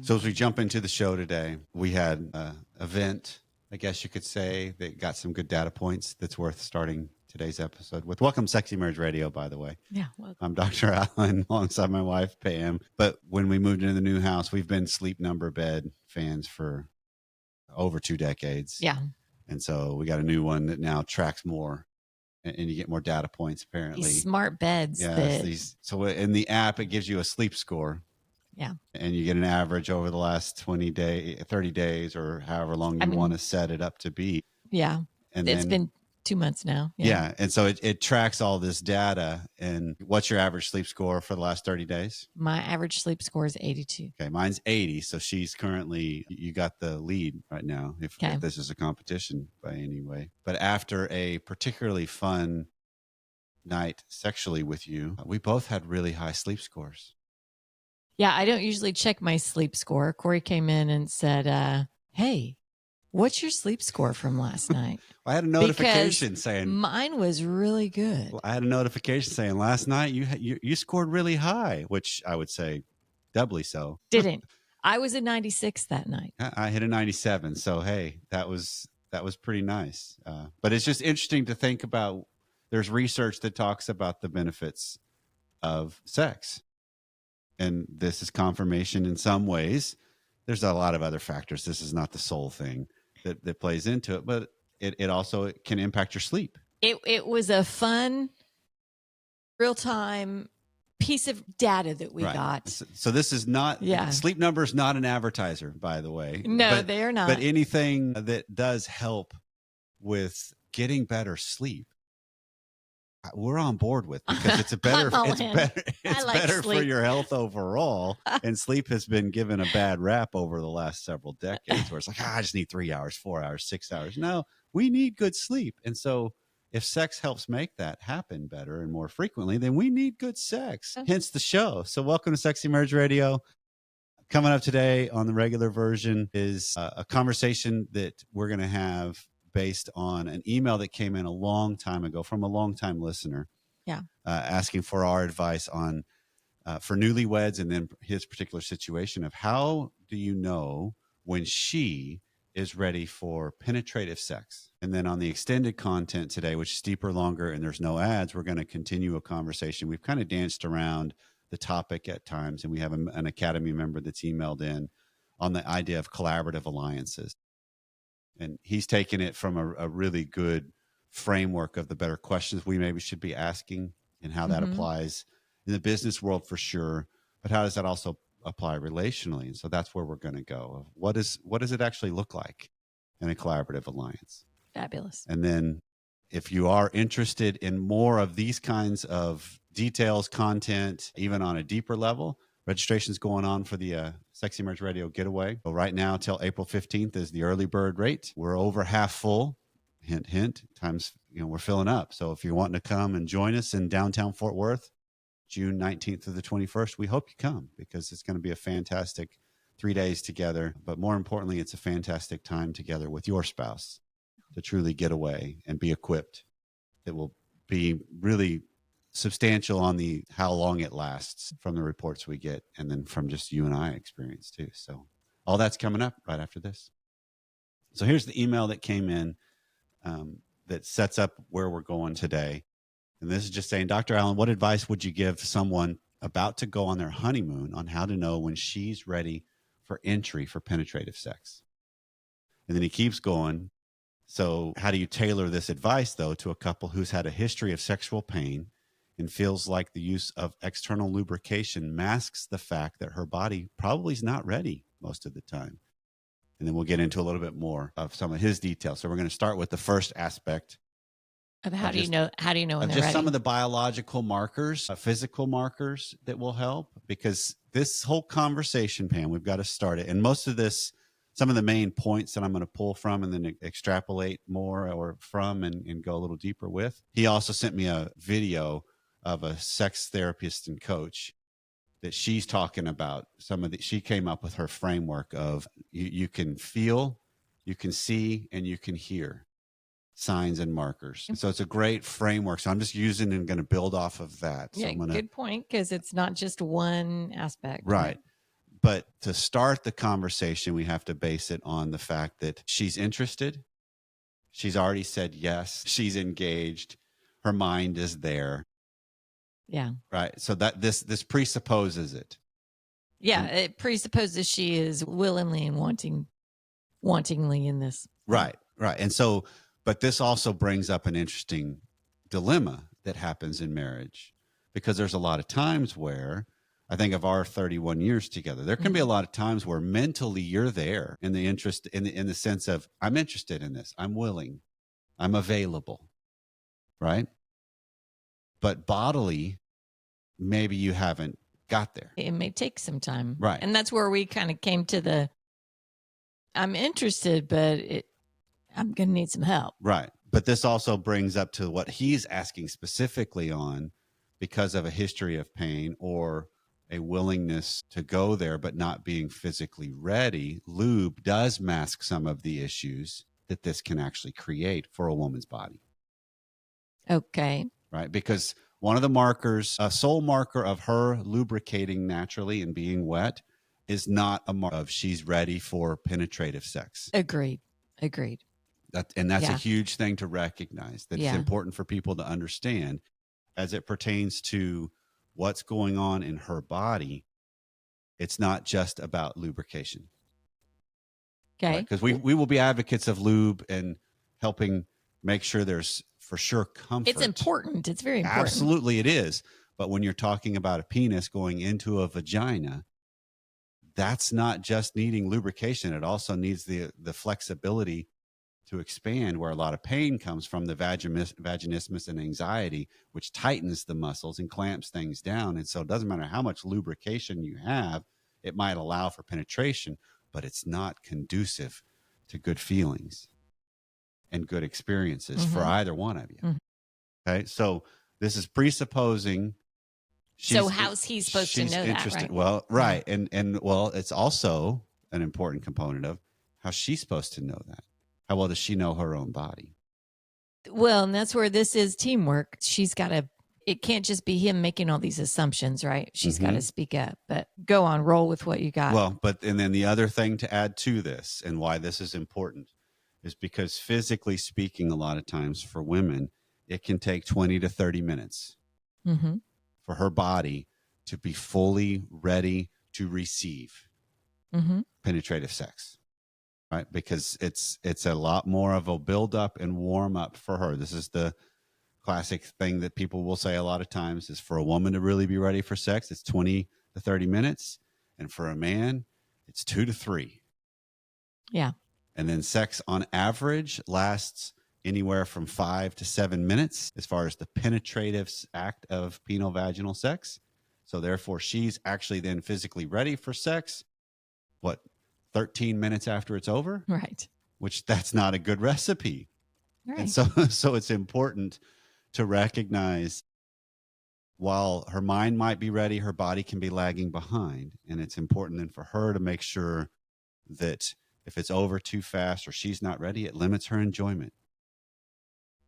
So as we jump into the show today, we had an event, I guess you could say, that got some good data points that's worth starting today's episode with. Welcome, Sexy Marriage Radio, by the way. Yeah, welcome. I'm Dr. Allen alongside my wife, Pam. But when we moved into the new house, we've been Sleep Number Bed fans for over 2 decades. Yeah. And so we got a new one that now tracks more and you get more data points, apparently. These smart beds. Yeah. So in the app, it gives you a sleep score. Yeah. And you get an average over the last 30 days or however long you want to set it up to be. Yeah. And it's been 2 months now. Yeah. And so it tracks all this data. And what's your average sleep score for the last 30 days? My average sleep score is 82. Okay. Mine's 80. So she's currently, you got the lead right now if this is a competition by any way. But after a particularly fun night sexually with you, we both had really high sleep scores. Yeah, I don't usually check my sleep score. Corey came in and said, hey, what's your sleep score from last night? I had a notification saying mine was really good. I had a notification saying last night you scored really high, which I would say doubly so. Didn't. I was a 96 that night. I hit a 97. So, hey, that was pretty nice. But it's just interesting to think about. There's research that talks about the benefits of sex. And this is confirmation in some ways. There's a lot of other factors. This is not the sole thing that plays into it, but it also can impact your sleep. It was a fun, real-time piece of data that we got. So this is not, Sleep Number is not an advertiser, by the way. No, they are not. But anything that does help with getting better sleep, we're on board with, because it's better for your health overall. And sleep has been given a bad rap over the last several decades, where it's like, I just need 3 hours, 4 hours, 6 hours. No, we need good sleep. And so if sex helps make that happen better and more frequently, then we need good sex. Hence the show. So welcome to Sexy Marriage Radio. Coming up today on the regular version is a conversation that we're going to have based on an email that came in a long time ago from a longtime listener, asking for our advice on for newlyweds, and then his particular situation of how do you know when she is ready for penetrative sex. And then on the extended content today, which is deeper, longer, and there's no ads, we're going to continue a conversation. We've kind of danced around the topic at times, and we have an Academy member that's emailed in on the idea of collaborative alliances. And he's taken it from a really good framework of the better questions we maybe should be asking and how that applies in the business world for sure. But how does that also apply relationally? And so that's where we're going to go. What does it actually look like in a collaborative alliance? Fabulous. And then if you are interested in more of these kinds of details, content, even on a deeper level, registration's going on for the Sexy Marriage Radio Getaway. So right now till April 15th is the early bird rate. We're over half full. Hint, hint. Times, we're filling up. So if you're wanting to come and join us in downtown Fort Worth, June 19th to the 21st, we hope you come, because it's going to be a fantastic 3 days together. But more importantly, it's a fantastic time together with your spouse to truly get away and be equipped. It will be really substantial on the how long it lasts from the reports we get, and then from just you and I experience too. So all that's coming up right after this. So here's the email that came in that sets up where we're going today. And this is just saying, Dr. Allen, what advice would you give to someone about to go on their honeymoon on how to know when she's ready for entry for penetrative sex? And then he keeps going. So how do you tailor this advice, though, to a couple who's had a history of sexual pain and feels like the use of external lubrication masks the fact that her body probably is not ready most of the time? And then we'll get into a little bit more of some of his details. So we're going to start with the first aspect of how do you know when they're just ready? Some of the biological markers, physical markers that will help, because this whole conversation, Pam, we've got to start it. And most of this, some of the main points that I'm going to pull from and then extrapolate more or from and go a little deeper with. He also sent me a video of a sex therapist and coach that she's talking about she came up with her framework of you can feel, you can see, and you can hear signs and markers. And so it's a great framework. So I'm just using and going to build off of that. So good point, because it's not just one aspect. Right. But to start the conversation, we have to base it on the fact that she's interested. She's already said yes. She's engaged. Her mind is there. Yeah. Right. So that this presupposes it. Yeah. It presupposes she is willingly and wantingly in this. Right. Right. And so, but this also brings up an interesting dilemma that happens in marriage, because there's a lot of times where, I think of our 31 years together, there can be a lot of times where mentally you're there in the interest, in the sense of, I'm interested in this, I'm willing, I'm available, right? But bodily, maybe you haven't got there. It may take some time. Right. And that's where we kind of came to the, I'm interested, but I'm going to need some help. Right. But this also brings up to what he's asking specifically on, because of a history of pain or a willingness to go there, but not being physically ready. Lube does mask some of the issues that this can actually create for a woman's body. Okay. Right. Because one of the markers, a sole marker of her lubricating naturally and being wet, is not a mark of she's ready for penetrative sex. Agreed. And that's a huge thing to recognize. That's important for people to understand as it pertains to what's going on in her body. It's not just about lubrication. Okay. Because we will be advocates of lube and helping make sure there's for sure comfort. It's important. It's very important. Absolutely it is. But when you're talking about a penis going into a vagina, that's not just needing lubrication. It also needs the flexibility to expand, where a lot of pain comes from the vaginismus and anxiety, which tightens the muscles and clamps things down. And so it doesn't matter how much lubrication you have, it might allow for penetration, but it's not conducive to good feelings and good experiences for either one of you. Okay. So this is presupposing. So how's he supposed to know that? Right? Well, right. And well, it's also an important component of how she's supposed to know that. How well does she know her own body? Well, and that's where this is teamwork. She's got to, it can't just be him making all these assumptions, right? She's got to speak up, but go on, roll with what you got. Well, and then the other thing to add to this, and why this is important, is because physically speaking, a lot of times for women, it can take 20 to 30 minutes for her body to be fully ready to receive penetrative sex. Right, because it's a lot more of a build up and warm up for her. This is the classic thing that people will say a lot of times, is for a woman to really be ready for sex, it's 20 to 30 minutes. And for a man, it's 2 to 3. Yeah. And then sex on average lasts anywhere from 5 to 7 minutes as far as the penetrative act of penile vaginal sex. So therefore, she's actually then physically ready for sex. 13 minutes after it's over, right? Which that's not a good recipe. Right. And so it's important to recognize, while her mind might be ready, her body can be lagging behind. And it's important then for her to make sure that if it's over too fast or she's not ready, it limits her enjoyment.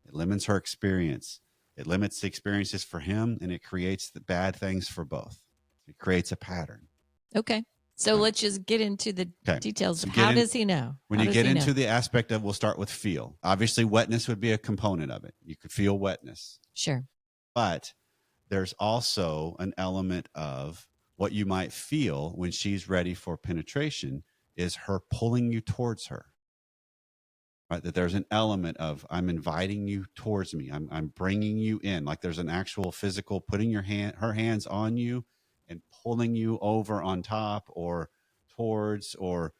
It limits her experience. It limits the experiences for him, and it creates the bad things for both. It creates a pattern. Okay. So let's just get into the details. How does he know? When you get into the aspect of, we'll start with feel. Obviously, wetness would be a component of it. You could feel wetness. Sure. But there's also an element of what you might feel when she's ready for penetration is her pulling you towards her. Right? That there's an element of, I'm inviting you towards me. I'm bringing you in. Like there's an actual physical putting her hands on you and pulling you over on top or towards, or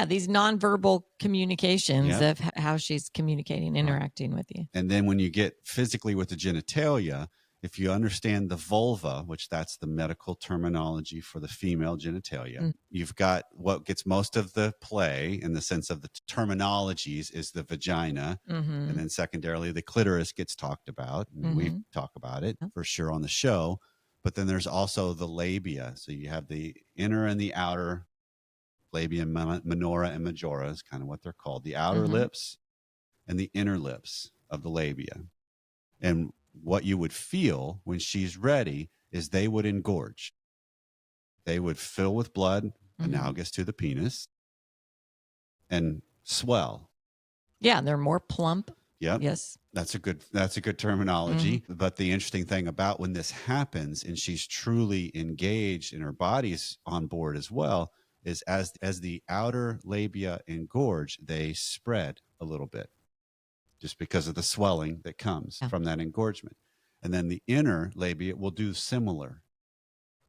these nonverbal communications of how she's communicating, interacting with you. And then when you get physically with the genitalia, if you understand the vulva, which that's the medical terminology for the female genitalia, you've got what gets most of the play in the sense of the terminologies is the vagina. And then secondarily, the clitoris gets talked about. And we talk about it for sure on the show. But then there's also the labia. So you have the inner and the outer labia, minora and majora is kind of what they're called. The outer lips and the inner lips of the labia. And what you would feel when she's ready is they would engorge. They would fill with blood analogous to the penis, and swell. Yeah, they're more plump. Yep. Yes. That's a good terminology. But the interesting thing about when this happens and she's truly engaged and her body's on board as well is as the outer labia engorge, they spread a little bit just because of the swelling that comes from that engorgement. And then the inner labia will do similar.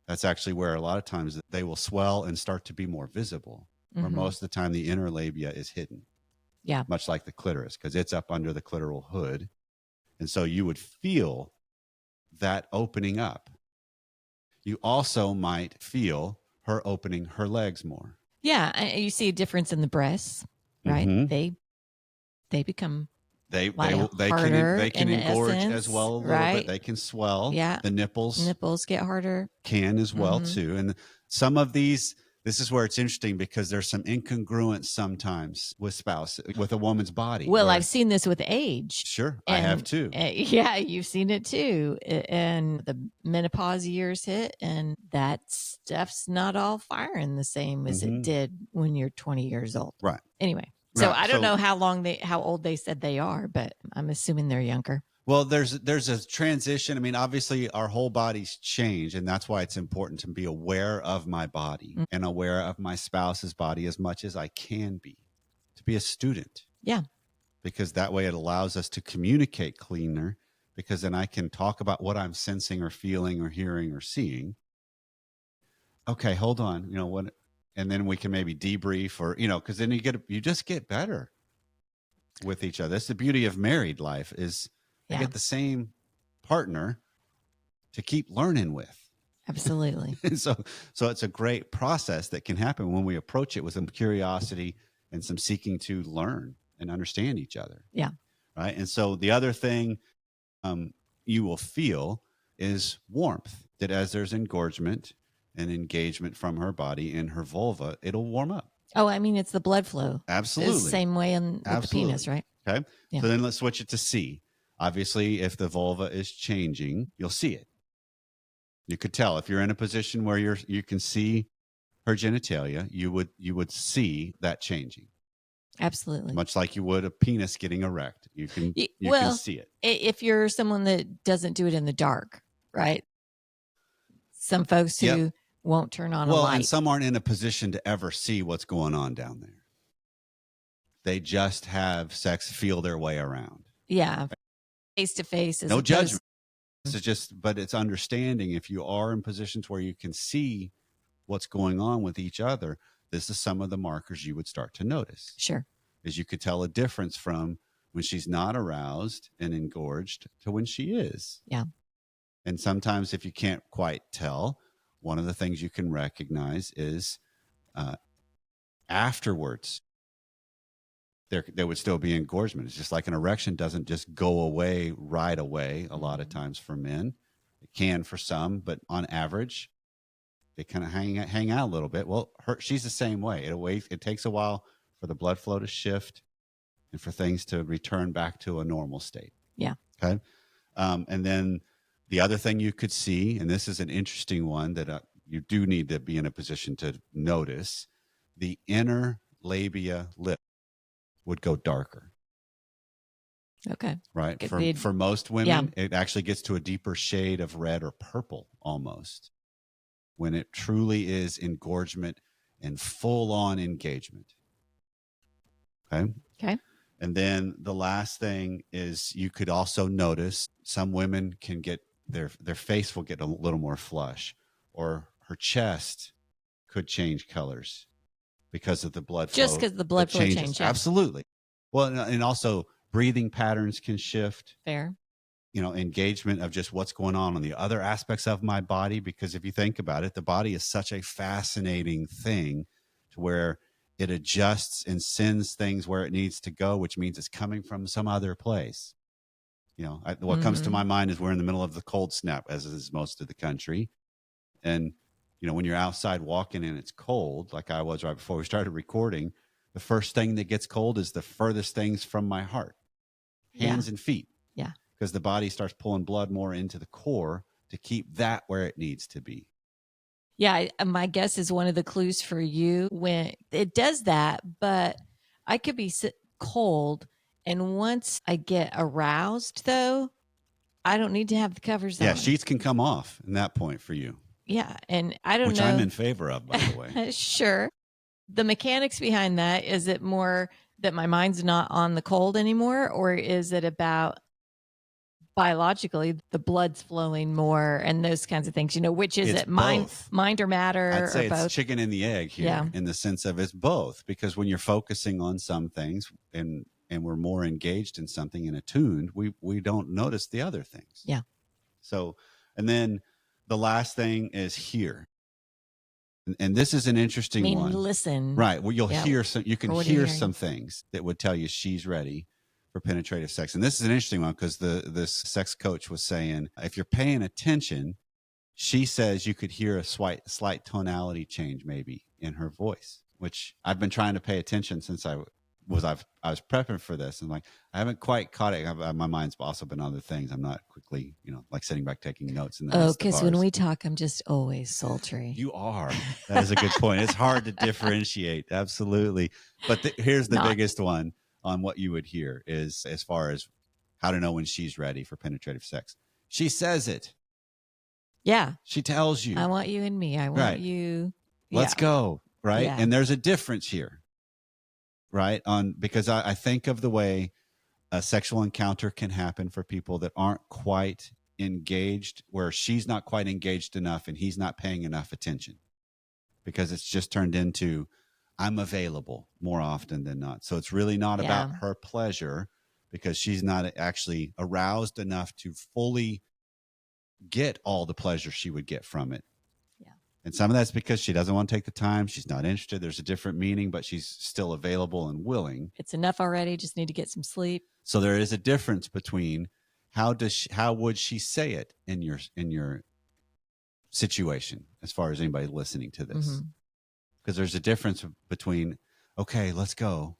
That's actually where a lot of times they will swell and start to be more visible. Where most of the time the inner labia is hidden. Yeah. Much like the clitoris, because it's up under the clitoral hood. And so you would feel that opening up. You also might feel her opening her legs more. Yeah. You see a difference in the breasts, right? They become they harder can engorge essence, as well a little bit. They can swell. Yeah. The nipples get harder. Can as well too. And some of these, this is where it's interesting because there's some incongruence sometimes with a woman's body. Well, I've seen this with age. Sure, I have too. Yeah, you've seen it too. And the menopause years hit, and that stuff's not all firing the same as it did when you're 20 years old. Right. Anyway, so I don't know how old they said they are, but I'm assuming they're younger. Well, there's a transition. I mean, obviously our whole bodies change, and that's why it's important to be aware of my body and aware of my spouse's body as much as I can be, to be a student. Yeah. Because that way it allows us to communicate cleaner, because then I can talk about what I'm sensing or feeling or hearing or seeing. Okay, hold on. And then we can maybe debrief or, because then you just get better with each other. That's the beauty of married life is you get the same partner to keep learning with. Absolutely. so it's a great process that can happen when we approach it with some curiosity and some seeking to learn and understand each other. Yeah. Right. And so the other thing you will feel is warmth, that as there's engorgement and engagement from her body in her vulva, it'll warm up. Oh, I mean, it's the blood flow. Absolutely. It's the same way with the penis, right? Okay. Yeah. So then let's switch it to C. Obviously, if the vulva is changing, you'll see it. You could tell if you're in a position where you can see her genitalia, you would see that changing. Absolutely. Much like you would a penis getting erect. You can see it. If you're someone that doesn't do it in the dark, right? Some folks who won't turn on a light. And some aren't in a position to ever see what's going on down there. They just have sex, feel their way around. Yeah. Face to face. No judgment. But it's understanding if you are in positions where you can see what's going on with each other, this is some of the markers you would start to notice. Sure. Is you could tell a difference from when she's not aroused and engorged to when she is. Yeah. And sometimes if you can't quite tell, one of the things you can recognize is afterwards, there would still be engorgement. It's just like an erection doesn't just go away right away a lot of times for men. It can for some, but on average, they kind of hang out a little bit. Well, she's the same way. It takes a while for the blood flow to shift and for things to return back to a normal state. Yeah. Okay. And then the other thing you could see, and this is an interesting one that you do need to be in a position to notice, the inner labia lip would go darker. Okay. Right. For most women, it actually gets to a deeper shade of red or purple almost when it truly is engorgement and full on engagement. Okay. Okay. And then the last thing is you could also notice some women can get their face will get a little more flush, or her chest could change colors because of the blood flow. Just because the blood flow changes. Absolutely. Well, and also breathing patterns can shift. Fair. Engagement of just what's going on the other aspects of my body. Because if you think about it, the body is such a fascinating thing to where it adjusts and sends things where it needs to go, which means it's coming from some other place. What comes to my mind is we're in the middle of the cold snap, as is most of the country. And, when you're outside walking and it's cold, like I was right before we started recording, the first thing that gets cold is the furthest things from my heart, hands and feet. Yeah. Because the body starts pulling blood more into the core to keep that where it needs to be. Yeah, my guess is one of the clues for you when it does that, but I could be cold. And once I get aroused, though, I don't need to have the covers Yeah, on. sheets can come off in that point for you. Yeah. And I don't which know. I'm in favor of, by the way. Sure. The mechanics behind that, is it more that my mind's not on the cold anymore? Or is it about biologically the blood's flowing more and those kinds of things? Which is it's it, mind or matter? I'd say or it's both? chicken and the egg here, in the sense of it's both, because when you're focusing on some things and we're more engaged in something and attuned, we don't notice the other things. Yeah. So, and then the last thing is here. And this is an interesting one. Listen. Right. Well, you can hear some things that would tell you she's ready for penetrative sex. And this is an interesting one because this sex coach was saying, if you're paying attention, she says you could hear a slight tonality change maybe in her voice, which I've been trying to pay attention since I was prepping for this, and like I haven't quite caught it. My mind's also been on other things. I'm not quickly, like sitting back taking notes. Because when we talk, I'm just always sultry. You are. That is a good point. It's hard to differentiate. Absolutely. But here's the biggest one on what you would hear is as far as how to know when she's ready for penetrative sex. She says it. Yeah. She tells you. I want you and me. I want you. Let's go. Right. Yeah. And there's a difference here. Right. Because I think of the way a sexual encounter can happen for people that aren't quite engaged, where she's not quite engaged enough and he's not paying enough attention, because it's just turned into I'm available more often than not. So it's really not about her pleasure, because she's not actually aroused enough to fully get all the pleasure she would get from it. Yeah. And some of that's because she doesn't want to take the time. She's not interested. There's a different meaning, but she's still available and willing. It's enough already. Just need to get some sleep. So there is a difference between how would she say it in your situation, as far as anybody listening to this, because there's a difference between, okay, let's go,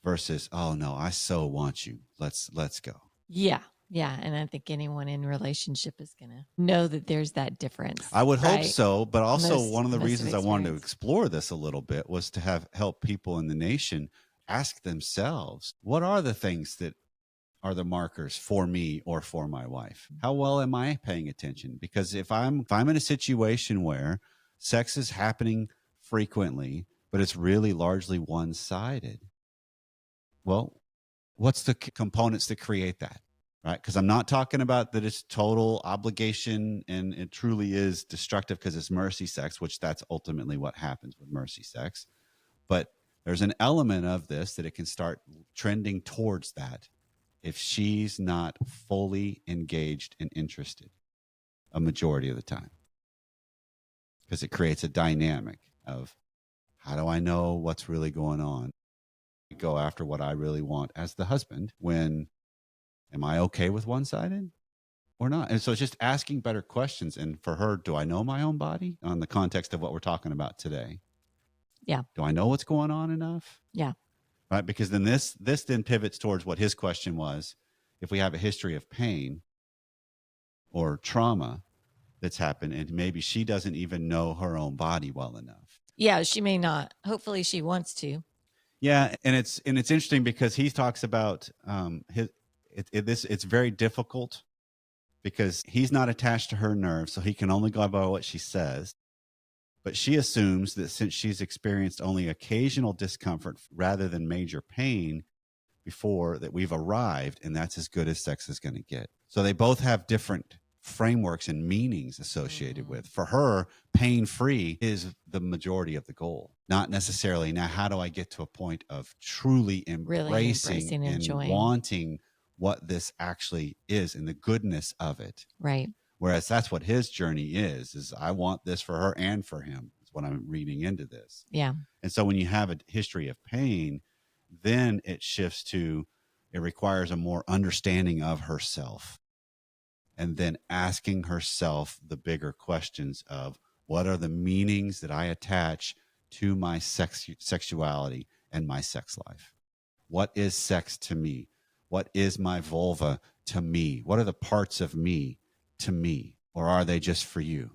versus, oh no, I so want you. Let's go. Yeah. Yeah. And I think anyone in relationship is going to know that there's that difference. I would hope so. But also one of the reasons I wanted to explore this a little bit was to help people in the nation ask themselves, what are the things that are the markers for me or for my wife? How well am I paying attention? Because if I'm in a situation where sex is happening frequently, but it's really largely one-sided, well, what's the components that create that? Right? Because I'm not talking about that it's total obligation and it truly is destructive because it's mercy sex, which that's ultimately what happens with mercy sex. But there's an element of this that it can start trending towards that if she's not fully engaged and interested a majority of the time. Because it creates a dynamic of, how do I know what's really going on? I go after what I really want as the husband when, am I okay with one-sided or not? And so it's just asking better questions. And for her, do I know my own body on the context of what we're talking about today? Yeah. Do I know what's going on enough? Yeah. Right. Because then this then pivots towards what his question was. If we have a history of pain or trauma that's happened, and maybe she doesn't even know her own body well enough. Yeah, she may not. Hopefully she wants to. Yeah. And it's interesting because he talks about it's very difficult because he's not attached to her nerves, so he can only go by what she says. But she assumes that since she's experienced only occasional discomfort rather than major pain before, that we've arrived, and that's as good as sex is going to get. So they both have different frameworks and meanings associated with. For her, pain-free is the majority of the goal, not necessarily, now how do I get to a point of truly embracing and wanting what this actually is and the goodness of it. Right. Whereas that's what his journey is I want this for her and for him, is what I'm reading into this. Yeah. And so when you have a history of pain, then it shifts to, it requires a more understanding of herself, and then asking herself the bigger questions of, what are the meanings that I attach to my sexuality and my sex life? What is sex to me? What is my vulva to me? What are the parts of me to me? Or are they just for you?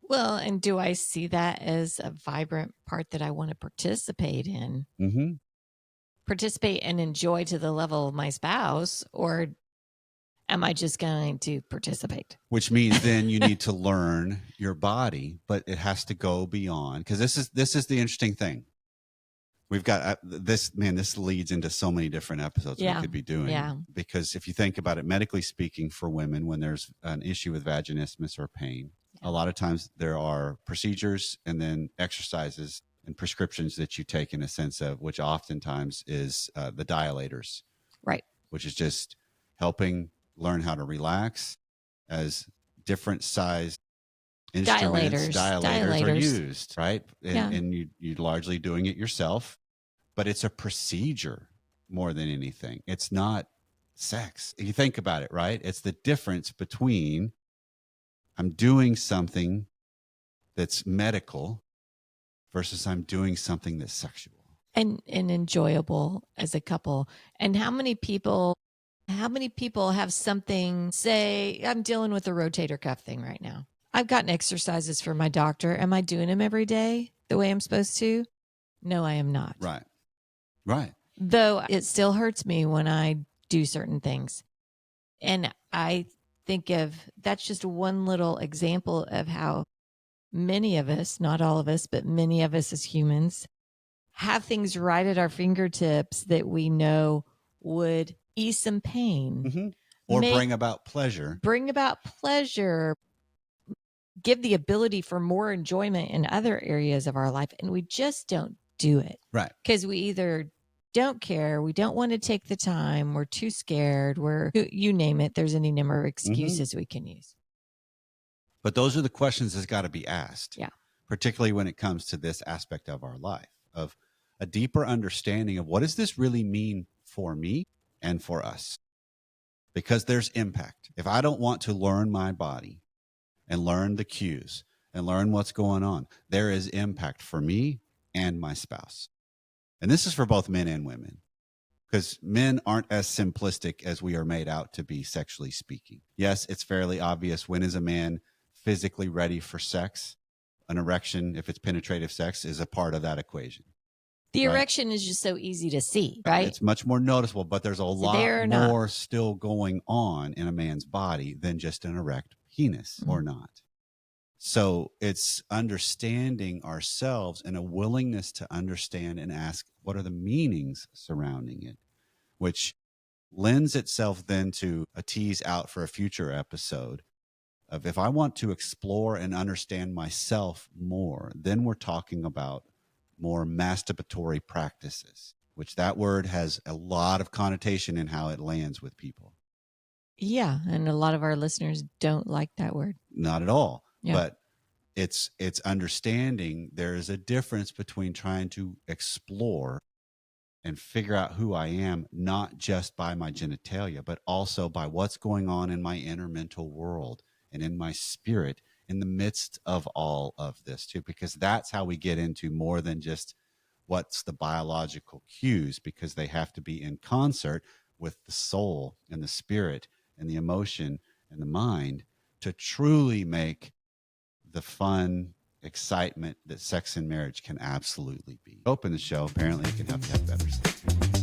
Well, and do I see that as a vibrant part that I want to participate in? Mm-hmm. Participate and enjoy to the level of my spouse, or am I just going to participate? Which means then you need to learn your body, but it has to go beyond, because this is the interesting thing. We've got this, man, this leads into so many different episodes we could be doing. Yeah. Because if you think about it, medically speaking, for women, when there's an issue with vaginismus or pain, a lot of times there are procedures and then exercises and prescriptions that you take, in a sense of, which oftentimes is the dilators. Right. Which is just helping learn how to relax, as different sized instruments, dilators are used, right? And you're largely doing it yourself, but it's a procedure more than anything. It's not sex. You think about it, right? It's the difference between I'm doing something that's medical versus I'm doing something that's sexual. And enjoyable as a couple. And how many people have something, say, I'm dealing with a rotator cuff thing right now. I've gotten exercises from my doctor. Am I doing them every day the way I'm supposed to? No, I am not. Right. Right. Though it still hurts me when I do certain things. And I think that's just one little example of how many of us, not all of us, but many of us as humans, have things right at our fingertips that we know would ease some pain. Mm-hmm. Or bring about pleasure. Give the ability for more enjoyment in other areas of our life. And we just don't do it. Right. Because we either don't care, we don't want to take the time, we're too scared, you name it, there's any number of excuses we can use. But those are the questions that's got to be asked. Yeah. Particularly when it comes to this aspect of our life, of a deeper understanding of what does this really mean for me and for us? Because there's impact. If I don't want to learn my body and learn the cues and learn what's going on, there is impact for me and my spouse. And this is for both men and women, because men aren't as simplistic as we are made out to be, sexually speaking. Yes, it's fairly obvious, when is a man physically ready for sex? An erection, if it's penetrative sex, is a part of that equation. The erection is just so easy to see, right? It's much more noticeable, but there's a lot more still going on in a man's body than just an erect penis or not. So it's understanding ourselves and a willingness to understand and ask, what are the meanings surrounding it, which lends itself then to a tease out for a future episode of, if I want to explore and understand myself more, then we're talking about more masturbatory practices, which that word has a lot of connotation in how it lands with people. Yeah. And a lot of our listeners don't like that word. Not at all. Yeah. But it's understanding there is a difference between trying to explore and figure out who I am, not just by my genitalia, but also by what's going on in my inner mental world and in my spirit in the midst of all of this too, because that's how we get into more than just what's the biological cues, because they have to be in concert with the soul and the spirit and the emotion and the mind to truly make the fun excitement that sex and marriage can absolutely be. Open the show. Apparently it can help you have better sex.